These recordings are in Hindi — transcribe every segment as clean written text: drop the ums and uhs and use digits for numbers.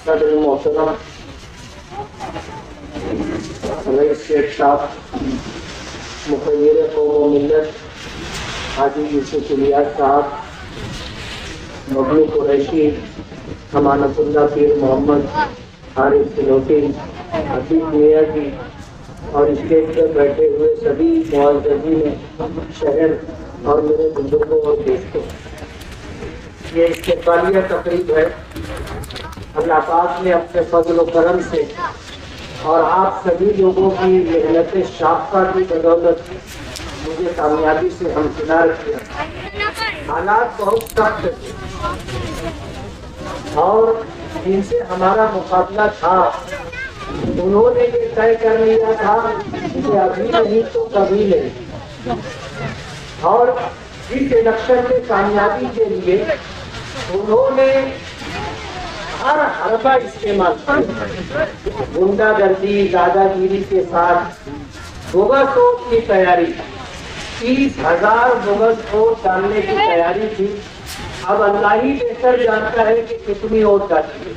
सदर मोहतरम रईस शेख साहब, मुखिर कौम मिल्लत हाजी यूसुफ इलियास साहब, मबलू कुरैशी, अमानतुल्लाह पीर मोहम्मद हारिस सिलोटी, हबीब मियां जी और स्टेज पर बैठे हुए सभी मुअज़्ज़िज़ीन शहर और मेरे बुजुर्गों और दोस्तों, ये इस्तिक़बालिया तकरीब है। अल्लाह पाक ने अपने फज़ल व करम से और आप सभी लोगों की मेहनत शाफ़ा की बदौलत मुझे कामयाबी से हमकिनार किया। हालात बहुत सख्त थे और जिनसे हमारा मुकाबला था उन्होंने ये तय कर लिया था कि अभी नहीं तो कभी नहीं, और इस इलेक्शन में कामयाबी के लिए उन्होंने हर हरबा इस्तेमाल किया। गुंडागर्दी, दादागिरी के साथ बोगस वोट की तैयारी, 30,000 बोगस वोट डालने की तैयारी थी। अब अल्लाह ही बेहतर जानता है कि कितनी वोट डाली,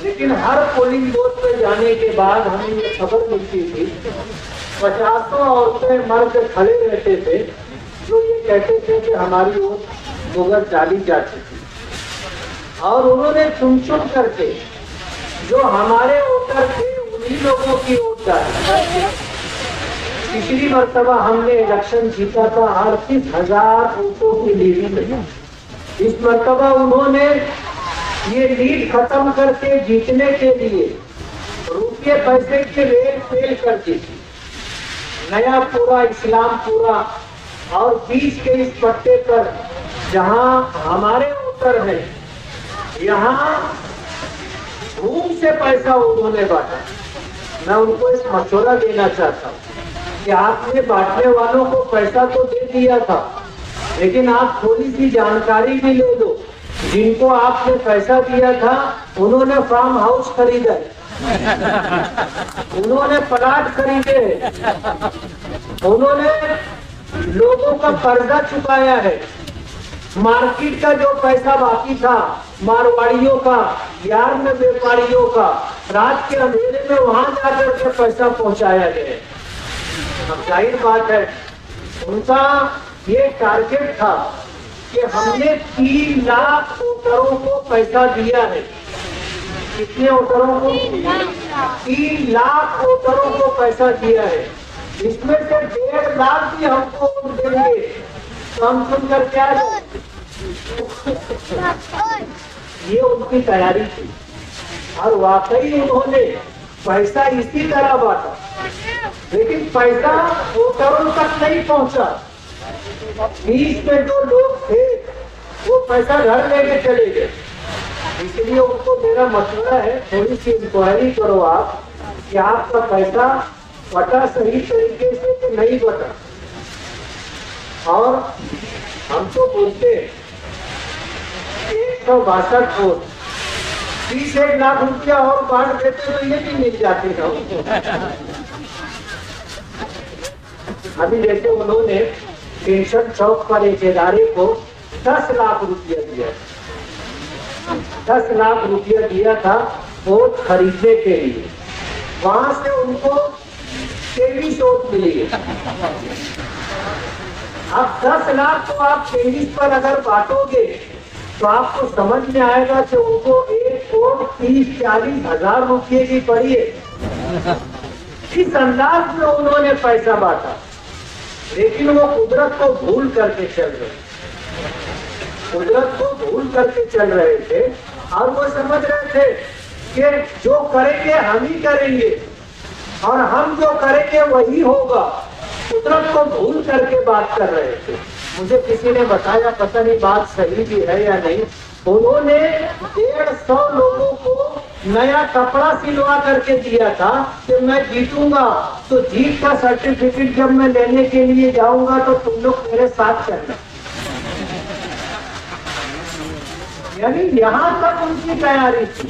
लेकिन हर पोलिंग बूथ पे जाने के बाद हमें ये खबर मिलती थी 50 औरतें मर्द खड़े रहते थे जो ये कहते थे कि हमारी वोट बोगस डाली जा चुकी, और उन्होंने चुन चुन करके जो हमारे वोटर थे उन्हीं लोगों की वोट डाली। पिछली मर्तबा हमने इलेक्शन जीता था 38,000 वोटों की लीड में। इस मर्तबा उन्होंने ये लीड खत्म करके जीतने के लिए रुपये पैसे की रेल फेल कर दी थी। नया पूरा इस्लाम पूरा और बीच के इस पट्टे पर जहां हमारे वोटर हैं, यहाँ घूम से पैसा उन्होंने बांटा। मैं उनको इस मशवरा देना चाहता हूँ कि आपने बांटने वालों को पैसा तो दे दिया था, लेकिन आप थोड़ी सी जानकारी भी ले लो। जिनको आपने पैसा दिया था उन्होंने फार्म हाउस खरीदा, उन्होंने प्लाट खरीदे, उन्होंने लोगों का कर्जा चुकाया है। मार्केट का जो पैसा बाकी था मारवाड़ियों का, यार में व्यापारियों का, रात के अंधेरे में वहां जाकर के पैसा पहुंचाया गया। अब जाहिर बात है उनका ये टारगेट था कि हमने 3 लाख वोटरों को पैसा दिया है। कितने वोटरों को? 3 लाख वोटरों को पैसा दिया है। इसमें से 1.5 लाख भी हमको वोट देंगे तो हम सुनकर क्या ये उनकी तैयारी थी, और वाकई उन्होंने पैसा इसी तरह बांटा, लेकिन पैसा वोटरों तक नहीं पहुंचा। बीच में जो लोग थे वो पैसा घर लेके चले गए। इसलिए उनको मेरा मसला है, थोड़ी सी इंक्वायरी करो आप कि आपका पैसा बटा सही तरीके से तो नहीं बटा। और हम तो बोलते 162 वोट 30 लाख रुपया और बांट देते तो ये भी मिल जाते ना। अभी जैसे उन्होंने पेंशन चौक पर एक इदारे को 10 लाख रुपया दिया, 10 लाख रुपया दिया था वोट खरीदने के लिए। वहां से उनको 23 वोट मिली। अब 10 लाख को आप 23 पर अगर बांटोगे तो आपको समझ में आएगा कि उनको 1 वोट 30-40 हजार रुपये की पड़ी है। इस अंदाज में उन्होंने पैसा बांटा, लेकिन वो कुदरत को भूल करके चल रहे, कुदरत को भूल करके चल रहे थे, और वो समझ रहे थे कि जो करेंगे हम ही करेंगे और हम जो करेंगे वही होगा। कुदरत को भूल करके बात कर रहे थे। मुझे किसी ने बताया, पता नहीं बात सही भी है या नहीं, उन्होंने 150 लोगों को नया कपड़ा सिलवा करके दिया था कि मैं जीतूंगा तो जीत का सर्टिफिकेट जब मैं लेने के लिए जाऊंगा तो तुम लोग मेरे साथ चलना। यानी यहाँ तक उनकी तैयारी थी।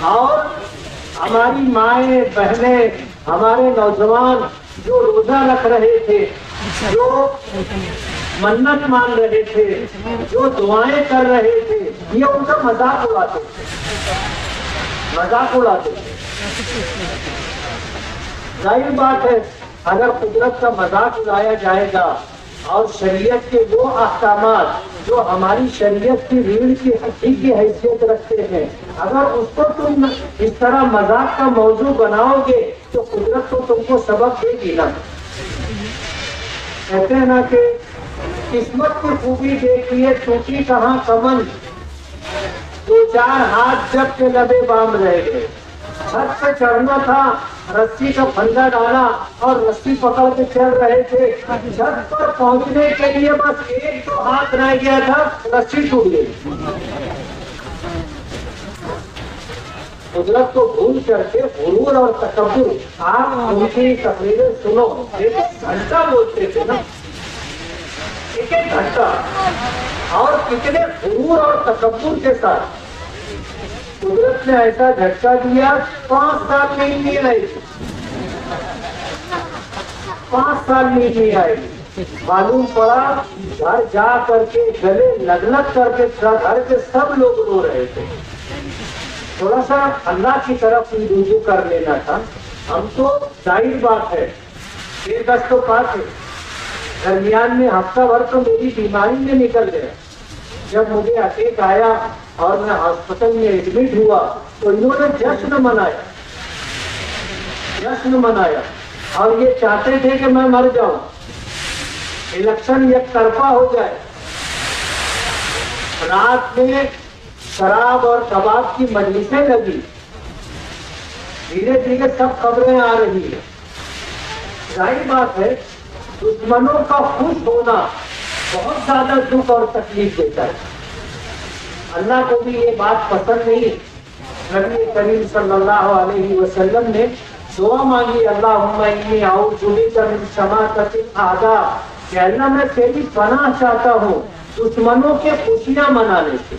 और हमारी माएं बहनें, हमारे नौजवान जो रोजा रख रहे थे, जो मन्नत मान रहे थे, जो दुआएं कर रहे थे, ये उनका मजाक उड़ाते थे। जाहिर बात है, अगर कुदरत का मजाक उड़ाया जाएगा और शरीयत के वो अहकामात जो हमारी शरीयत की रीढ़ की हड्डी की हैसियत रखते हैं, अगर उसको तुम इस तरह मजाक का मौजू बनाओगे तो कुदरत तो तुमको सबक देगी ना। कहते हैं ना कि किस्मत की खूबी देखिए टूटी कहाँ कमल, 2-4 हाथ जब के लबे बाम रह गए। छत पे चढ़ना था, रस्सी का फंदा डाला और रस्सी पकड़ के चल रहे थे। छत पर पहुंचने के लिए बस 1-2 हाथ रह गया था, रस्सी टूट गई। कुदरत को भूल करके गुरूर और तकब्बुर, आप उनकी तकरीरें सुनो, 1 घंटा बोलते थे ना, 1 घंटा, और कितने गुरूर और तकब्बुर के साथ कुदरत ने ऐसा झटका दिया। 5 साल नींद नहीं आएगी, 5 साल नींद नहीं आएगी। मालूम पड़ा घर जा करके गले लग करके घर के सब लोग रो रहे थे। थोड़ा सा अल्लाह की तरफ रुजू कर लेना था। हम तो जाहिर बात है 1-10 तो पास है, दरमियान में हफ्ता भर तो मेरी बीमारी में निकल गया। जब मुझे अटैक आया और मैं हॉस्पिटल में एडमिट हुआ तो इन्होंने जश्न मनाया और ये चाहते थे कि मैं मर जाऊं, इलेक्शन एक तरफा हो जाए। रात में शराब और कबाब की मजलिसें लगी, धीरे धीरे सब खबरें आ रही है। जाहिर बात है, दुश्मनों का खुश होना बहुत ज्यादा दुख और तकलीफ देता है। अल्लाह को भी ये बात पसंद नहीं। नबी करीम सल्लल्लाहु अलैहि वसल्लम ने दुआ मांगी, अल्लाहुम्मा इन्नी अऊज़ु बिका मिन शमाततिल आदा, कि अल्लाह मैं तेरी पनाह चाहता हूँ दुश्मनों के खुशियां मनाने से।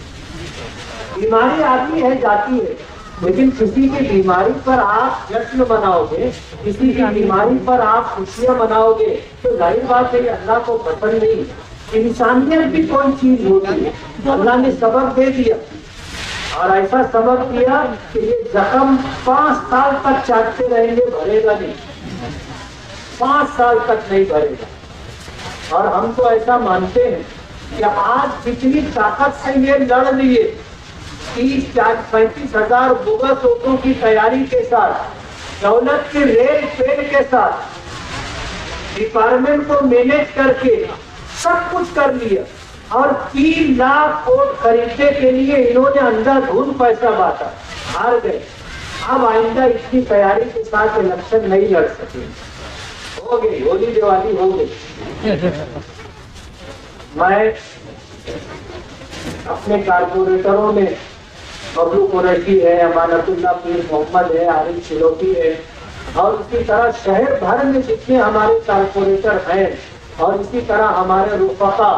बीमारी आती है जाती है, लेकिन किसी की बीमारी पर आप जश्न मनाओगे, किसी की बीमारी पर आप खुशियां मनाओगे तो जाहिर बात है अल्लाह को पसंद नहीं। इंसानियत भी कोई चीज होती है, अल्लाह ने सबक दे दिया और ऐसा सबक दिया कि ये जख्म 5 साल तक चाटते रहेंगे, भरेगा नहीं, 5 साल तक नहीं भरेगा। और हम तो ऐसा मानते हैं कि आज कितनी ताकत से ये लड़ लिए, 30-35 हजार बोगस वोटों की तैयारी के साथ, दौलत के रेल पेड़ के साथ, डिपार्टमेंट को मैनेज करके सब कुछ कर लिया और 3 लाख वोट खरीदने के लिए इन्होंने अंधाधुंध पैसा बांटा, हार गए। अब आइंदा इतनी तैयारी के साथ इलेक्शन नहीं लड़ सके। हो गई होली दिवाली हो गई। मैं अपने कारपोरेटरों में बबलू कुरैशी है, अमानतुल्लाह पीर मोहम्मद है, आरिफ सिलोटी है, और इसी तरह शहर भर में जितने हमारे कारपोरेटर हैं, और इसी तरह हमारे रुफका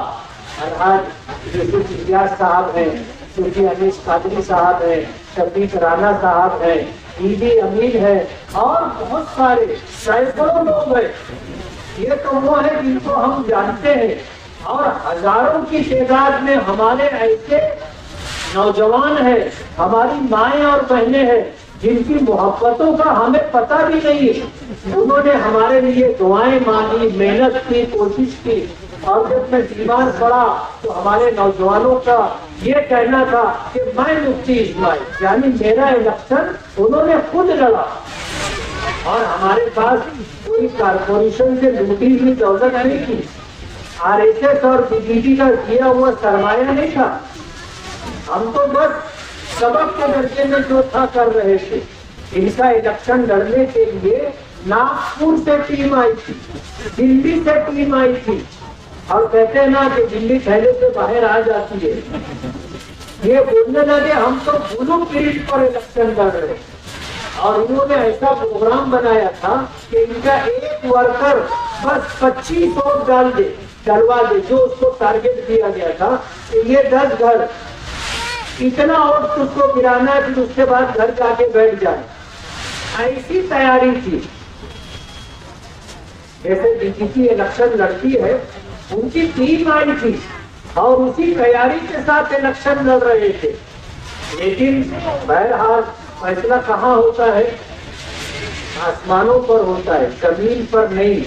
अलहाज यूसुफ इलियास साहब हैं, सूफी अनीस कादरी साहब हैं, शफीक राना साहब हैं, ईदी अमीन है, और बहुत सारे सैकड़ों लोग हैं। ये तो वो है जिनको हम जानते हैं, और हजारों की तादाद में हमारे ऐसे नौजवान हैं, हमारी माएँ और बहनें हैं जिनकी मोहब्बतों का हमें पता भी नहीं है। उन्होंने हमारे लिए दुआएं मांगी, मेहनत की, कोशिश की, और जब मैं बीमार पड़ा तो हमारे नौजवानों का ये कहना था कि मैं मुफ्ती इस्माइल, यानी मेरा इलेक्शन उन्होंने खुद लड़ा, और हमारे पास कोई कारपोरेशन से लूटी हुई दौलत नहीं थी, RSS और BJP का दिया हुआ सरमाया नहीं था। हम तो बस सबक के दर्जे में जो था कर रहे थे। इनका इलेक्शन लड़ने के लिए नागपुर से टीम आई थी, दिल्ली से टीम आई थी, और कहते हैं ना कि दिल्ली थैले से बाहर आ जाती है। ये बोलने लगे हम तो ब्लू प्रिंट पर इलेक्शन लड़ रहे, और इन्होंने ऐसा प्रोग्राम बनाया था कि इनका एक वर्कर बस 25 वोट डलवा दे, जो उसको टारगेट दिया गया था कि ये 10 घर इतना वोट उसको गिराना है, फिर उसके बाद घर जाके बैठ जाए। ऐसी तैयारी थी। जैसे बीजेपी इलेक्शन लड़ती है उनकी टीम आई थी और उसी तैयारी के साथ इलेक्शन लड़ रहे थे। लेकिन बहरहाल फैसला कहाँ होता है? आसमानों पर होता है, जमीन पर नहीं।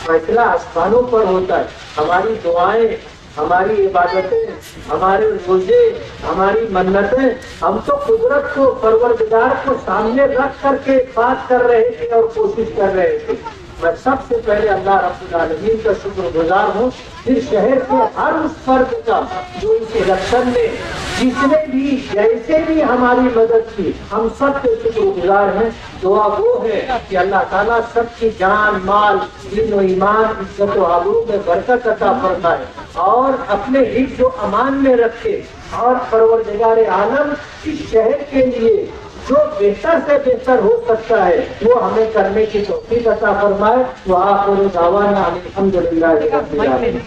फैसला आसमानों पर होता है। हमारी दुआएं, हमारी इबादतें, हमारे रोजे, हमारी मन्नतें, हम तो कुदरत को, परवरदिगार को सामने रख करके बात कर रहे थे और कोशिश कर रहे थे। मैं सबसे पहले अल्लाह रब्बुल आलमीन का शुक्रगुजार हूँ, फिर शहर के हर उस फर्द का जो इस इलेक्शन में जिसने भी जैसे भी हमारी मदद की, हम सब के शुक्रगुजार हैं। दुआ वो है कि अल्लाह ताला सबकी जान, माल, दीन और ईमान, इज्जत और आबरू में बरकत अता फरमाए और अपने हिफ्ज़ जो अमान में रखे और परवरदिगार आलम इस शहर के लिए जो बेहतर से बेहतर हो सकता है वो हमें करने की तौफीक अता फरमाए। वो आखिर दावाना अल्हम्दुलिल्लाह रब्बिल आलमीन।